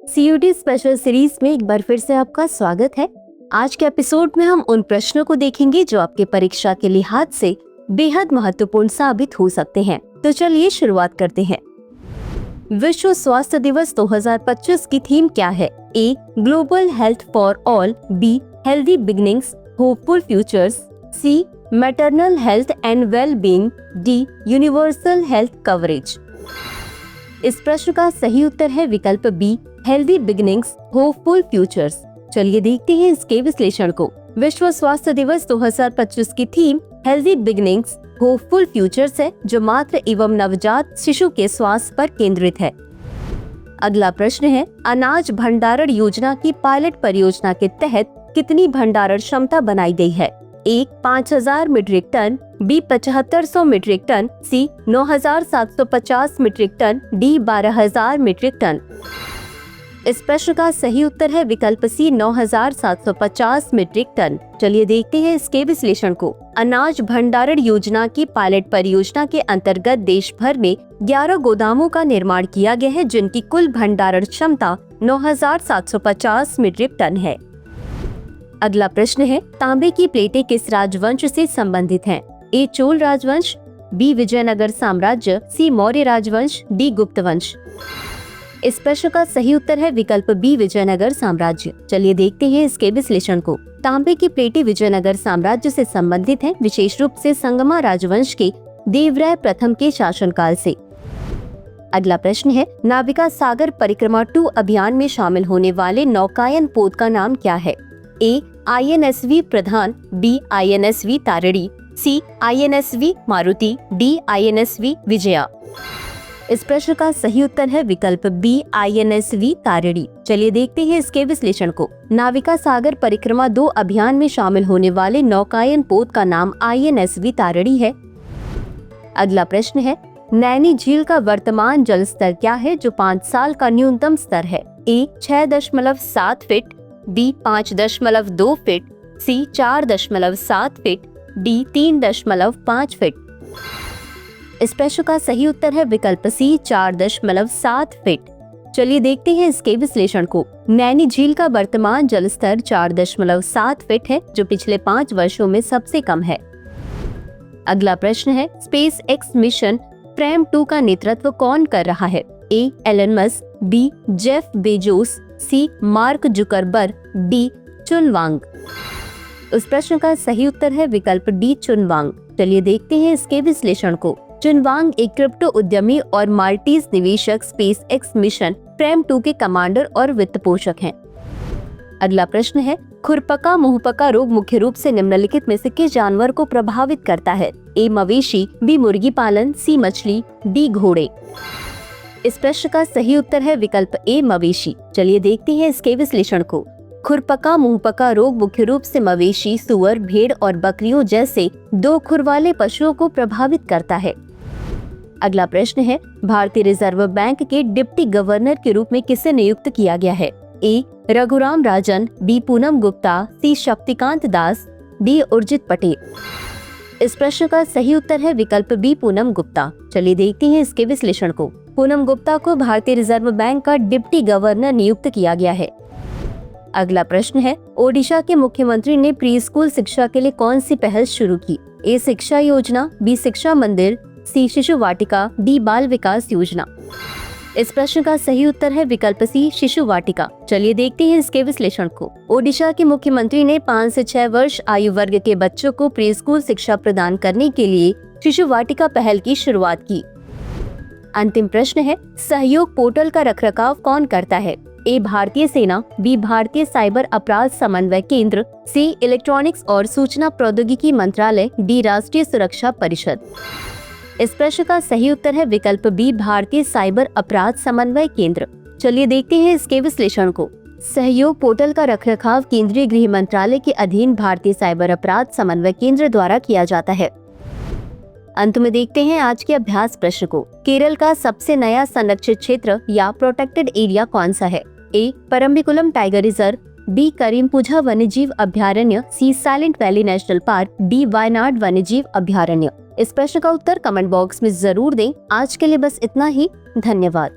CUT special series में एक बार फिर से आपका स्वागत है। आज के एपिसोड में हम उन प्रश्नों को देखेंगे जो आपके परीक्षा के लिहाज से बेहद महत्वपूर्ण साबित हो सकते हैं। तो चलिए शुरुआत करते हैं। विश्व स्वास्थ्य दिवस 2025 की थीम क्या है? A. Global health for all, B. Healthy beginnings, hopeful futures, C. Maternal health and well being, D. Universal health coverage. इस प्रश्न का सही उत्तर है विकल्प B, healthy beginnings, hopeful futures. चलिए देखते हैं इसके विश्लेषण को। विश्व स्वास्थ्य दिवस 2025 की theme healthy beginnings, hopeful futures है, जो मातृ एवं नवजात शिशु के स्वास्थ्य पर केंद्रित है। अगला प्रश्न है, अनाज भंडारण योजना की पायलट परियोजना के तहत कितनी भंडारण क्षमता बनाई गई है? A. 5000 metric ton, B. 7500 metric ton, C. 9750 metric ton, D. 12000 metric ton. इस प्रश्न का सही उत्तर है विकल्प सी, 9750 मीट्रिक टन। चलिए देखते हैं इसके विश्लेषण को। अनाज भंडारण योजना की पायलट परियोजना के अंतर्गत देश भर में 11 गोदामों का निर्माण किया गया है, जिनकी कुल भंडारण क्षमता 9750 मीट्रिक टन है। अगला प्रश्न है, तांबे की प्लेटें किस राजवंश से संबंधित हैं? ए. चोल राजवंश, बी. विजयनगर साम्राज्य, सी. मौर्य राजवंश, डी. गुप्त वंश। इस प्रश्न का सही उत्तर है विकल्प बी, विजयनगर साम्राज्य। चलिए देखते हैं इसके विश्लेषण को। तांबे की प्लेटें विजयनगर साम्राज्य से संबंधित हैं, विशेष रूप से संगमा राजवंश के देवराय प्रथम के शासनकाल से। अगला प्रश्न है, नाविका सागर परिक्रमा 2 अभियान में शामिल होने वाले नौकायन पोत का नाम क्या है? ए. INSV प्रधान, बी. INSV तारड़ी, सी. INSV Maruti, D. INSV Vijaya. इस प्रश्न का सही उत्तर है विकल्प बी, INSV तारड़ी। चलिए देखते हैं इसके विश्लेषण को। नाविका सागर परिक्रमा 2 अभियान में शामिल होने वाले नौकायन पोत का नाम INSV तारड़ी है। अगला प्रश्न है, नैनी झील का वर्तमान जल स्तर क्या है, जो 5 साल का न्यूनतम स्तर है? ए. 6.7 फीट, बी. 5.2 फीट, सी. 4.7 फीट, डी. 3.5 फीट। इस प्रश्न का सही उत्तर है विकल्प सी, 4.7 फीट। चलिए देखते हैं इसके विश्लेषण को। नैनी झील का वर्तमान जल स्तर 4.7 फीट है, जो पिछले 5 वर्षों में सबसे कम है। अगला प्रश्न है, स्पेस एक्स मिशन प्रेम 2 का नेतृत्व कौन कर रहा है? A. Elon Musk, B. Jeff Bezos, C. Mark Zuckerberg, D. Chunwang. उस प्रश्न का सही उत्तर है विकल्प डी, चुनवांग। चलिए देखते हैं इसके विश्लेषण को। चुनवांग एक क्रिप्टो उद्यमी और माल्टीज निवेशक स्पेस एक्स मिशन प्रेम 2 के कमांडर और वित्त पोषक हैं। अगला प्रश्न है, खुरपका मुंहपका रोग मुख्य रूप से निम्नलिखित में से किस जानवर को प्रभावित करता है? ए. मवेशी, बी. मुर्गी पालन, सी. मछली, डी. घोड़े। इस प्रश्न का सही उत्तर है विकल्प ए, मवेशी। चलिए देखते हैं इसके विश्लेषण को। खुरपका मुंहपका रोग मुख्य रूप से मवेशी, सुअर, भेड़ और बकरियों जैसे 2 खुर वाले पशुओं को प्रभावित करता है। अगला प्रश्न है, भारतीय रिजर्व बैंक के डिप्टी गवर्नर के रूप में किसे नियुक्त किया गया है? ए. रघुराम राजन, बी. पूनम गुप्ता, सी. शक्तिकांत दास, डी. उर्जित पटेल। इस प्रश्न का सही उत्तर है विकल्प बी, पूनम गुप्ता। चलिए देखते हैं इसके विश्लेषण को। पूनम गुप्ता को भारतीय रिजर्व बैंक का डिप्टी गवर्नर नियुक्त किया गया है। अगला प्रश्न है, ओडिशा के मुख्यमंत्री ने प्री स्कूल शिक्षा के लिए कौन सी पहल शुरू की? ए. शिक्षा योजना, बी. शिक्षा मंदिर, सी. शिशु वाटिका, डी. बाल विकास योजना। इस प्रश्न का सही उत्तर है विकल्प सी, शिशु वाटिका। चलिए देखते हैं इसके विश्लेषण को। ओडिशा के मुख्यमंत्री ने 5 से 6 वर्ष आयु वर्ग के बच्चों को प्री स्कूल शिक्षा प्रदान करने के लिए शिशु वाटिका पहल की शुरुआत की। अंतिम प्रश्न है, सहयोग पोर्टल का रखरखाव कौन करता है? ए. भारतीय सेना, बी. भारतीय साइबर अपराध समन्वय केंद्र, सी. इलेक्ट्रॉनिक्स और सूचना प्रौद्योगिकी मंत्रालय, डी. राष्ट्रीय सुरक्षा परिषद। इस प्रश्न का सही उत्तर है विकल्प बी, भारतीय साइबर अपराध समन्वय केंद्र। चलिए देखते हैं इसके विश्लेषण को। सहयोग पोर्टल का रखरखाव केंद्रीय गृह मंत्रालय के अधीन भारतीय साइबर अपराध समन्वय केंद्र द्वारा किया जाता है। अंत में देखते हैं आज के अभ्यास प्रश्न को। केरल का सबसे नया संरक्षित क्षेत्र या प्रोटेक्टेड एरिया कौन सा है? A. Parambikulam tiger reserve, B. Karimpuzha वन्यजीव अभयारण्य, C. Silent valley national park, D. Wayanad वन्यजीव अभयारण्य। इस प्रश्न का उत्तर कमेंट बॉक्स में जरूर दें। आज के लिए बस इतना ही। धन्यवाद।